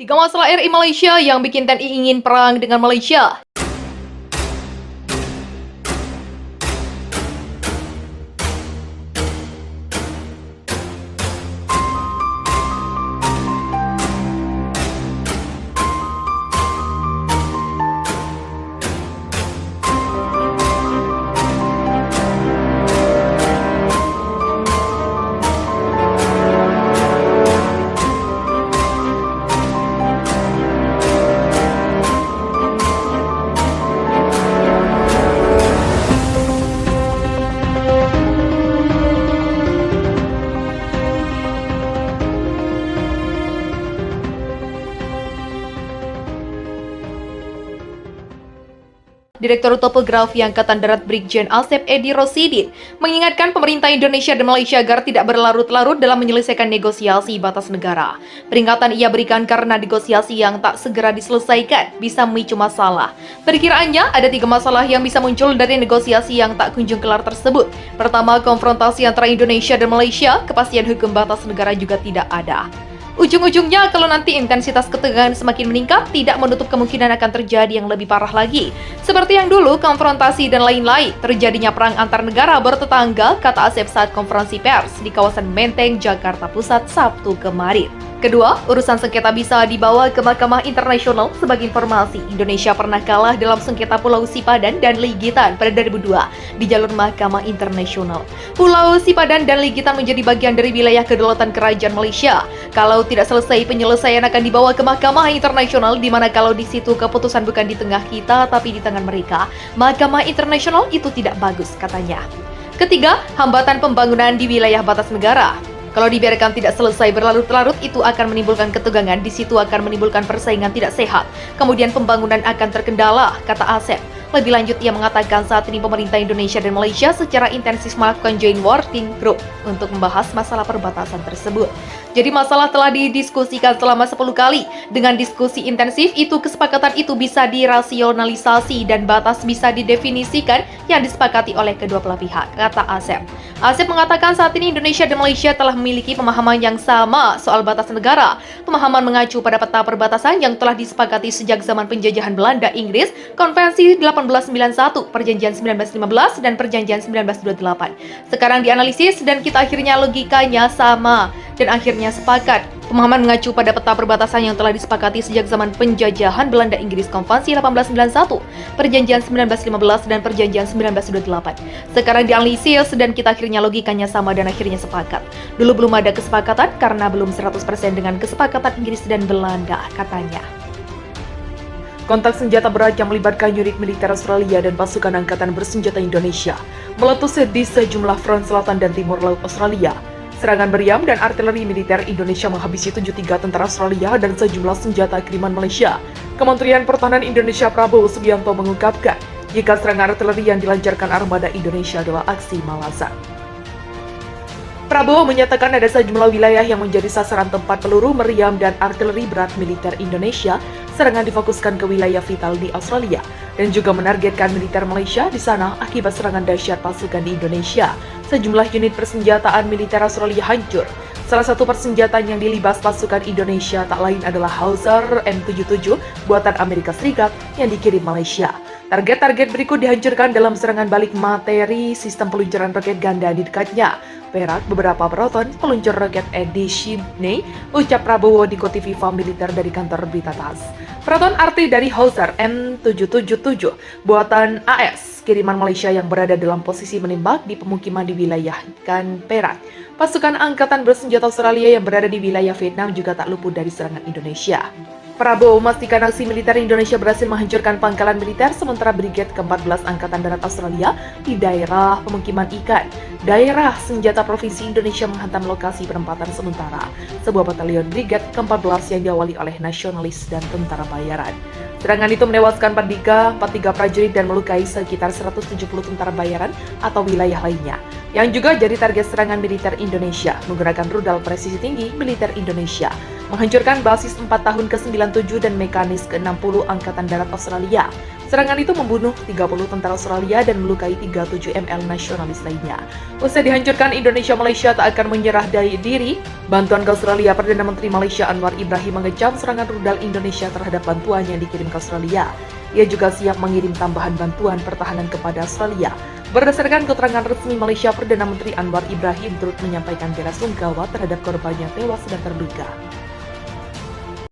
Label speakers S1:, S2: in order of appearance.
S1: Tiga masalah RI Malaysia yang bikin TNI ingin perang dengan Malaysia. Direktur Topografi Angkatan Darat Brigjen Asep Edi Rosidin mengingatkan pemerintah Indonesia dan Malaysia agar tidak berlarut-larut dalam menyelesaikan negosiasi batas negara. Peringatan ia berikan karena negosiasi yang tak segera diselesaikan bisa memicu masalah. Perkiraannya ada 3 masalah yang bisa muncul dari negosiasi yang tak kunjung kelar tersebut. Pertama, konfrontasi antara Indonesia dan Malaysia, kepastian hukum batas negara juga tidak ada. Ujung-ujungnya, kalau nanti intensitas ketegangan semakin meningkat, tidak menutup kemungkinan akan terjadi yang lebih parah lagi. Seperti yang dulu, konfrontasi dan lain-lain. Terjadinya perang antar negara bertetangga, kata Asep saat konferensi pers di kawasan Menteng, Jakarta Pusat, Sabtu kemarin. Kedua, urusan sengketa bisa dibawa ke Mahkamah Internasional. Sebagai informasi, Indonesia pernah kalah dalam sengketa Pulau Sipadan dan Ligitan pada 2002 di jalur Mahkamah Internasional. Pulau Sipadan dan Ligitan menjadi bagian dari wilayah kedaulatan Kerajaan Malaysia. Kalau tidak selesai, penyelesaian akan dibawa ke Mahkamah Internasional, di mana kalau di situ keputusan bukan di tengah kita, tapi di tangan mereka. Mahkamah Internasional itu tidak bagus, katanya. Ketiga, hambatan pembangunan di wilayah batas negara. Kalau dibiarkan tidak selesai berlarut-larut, itu akan menimbulkan ketegangan, di situ akan menimbulkan persaingan tidak sehat. Kemudian pembangunan akan terkendala, kata Asep. Lebih lanjut, ia mengatakan saat ini pemerintah Indonesia dan Malaysia secara intensif melakukan joint working group untuk membahas masalah perbatasan tersebut. Jadi masalah telah didiskusikan selama 10 kali. Dengan diskusi intensif itu, kesepakatan itu bisa dirasionalisasi dan batas bisa didefinisikan yang disepakati oleh kedua belah pihak, kata Asep. Asep mengatakan saat ini Indonesia dan Malaysia telah memiliki pemahaman yang sama soal batas negara. Pemahaman mengacu pada peta perbatasan yang telah disepakati sejak zaman penjajahan Belanda Inggris, Konvensi 1891, Perjanjian 1915, dan Perjanjian 1928. Sekarang dianalisis dan kita akhirnya logikanya sama dan akhirnya sepakat. Pemahaman mengacu pada peta perbatasan yang telah disepakati sejak zaman penjajahan Belanda Inggris, Konvensi 1891, Perjanjian 1915, dan Perjanjian 1928. Sekarang dianalisis dan kita akhirnya logikanya sama dan akhirnya sepakat. Dulu belum ada kesepakatan karena belum 100% dengan kesepakatan Inggris dan Belanda, katanya. Kontak senjata berat yang melibatkan unit militer Australia dan pasukan angkatan bersenjata Indonesia meletus di sejumlah front selatan dan timur laut Australia. Serangan meriam dan artileri militer Indonesia menghabisi 73 tentara Australia dan sejumlah senjata kiriman Malaysia. Kementerian Pertahanan Indonesia Prabowo Subianto mengungkapkan, jika serangan artileri yang dilancarkan armada Indonesia adalah aksi malasan. Prabowo menyatakan ada sejumlah wilayah yang menjadi sasaran tempat peluru meriam dan artileri berat militer Indonesia. Serangan difokuskan ke wilayah vital di Australia dan juga menargetkan militer Malaysia di sana akibat serangan dahsyat pasukan di Indonesia. Sejumlah unit persenjataan militer Australia hancur. Salah satu persenjataan yang dilibas pasukan Indonesia tak lain adalah Howitzer M77 buatan Amerika Serikat yang dikirim Malaysia. Target-target berikut dihancurkan dalam serangan balik materi sistem peluncuran roket ganda di dekatnya. Perak beberapa proton peluncur roket di Sydney, ucap Prabowo dikutip Viva Militer dari kantor berita TASS. Proton arti dari Howitzer M777 buatan AS, kiriman Malaysia yang berada dalam posisi menembak di pemukiman di wilayah Perak. Pasukan angkatan bersenjata Australia yang berada di wilayah Vietnam juga tak luput dari serangan Indonesia. Prabowo memastikan aksi militer Indonesia berhasil menghancurkan pangkalan militer sementara Brigade ke-14 Angkatan Darat Australia di daerah pemukiman ikan. Daerah senjata Provinsi Indonesia menghantam lokasi penempatan sementara sebuah batalion Brigade ke-14 yang diawali oleh nasionalis dan tentara bayaran. Serangan itu menewaskan 43 prajurit dan melukai sekitar 170 tentara bayaran atau wilayah lainnya, yang juga jadi target serangan militer Indonesia menggunakan rudal presisi tinggi militer Indonesia. menghancurkan basis 4 tahun ke-97 dan mekanis ke-60 Angkatan Darat Australia. Serangan itu membunuh 30 tentara Australia dan melukai 37 ML nasionalis lainnya. Usai dihancurkan, Indonesia-Malaysia tak akan menyerah dari diri. Bantuan ke Australia, Perdana Menteri Malaysia Anwar Ibrahim mengecam serangan rudal Indonesia terhadap bantuan yang dikirim ke Australia. Ia juga siap mengirim tambahan bantuan pertahanan kepada Australia. Berdasarkan keterangan resmi Malaysia, Perdana Menteri Anwar Ibrahim turut menyampaikan bela sungkawa terhadap korban yang tewas dan terluka.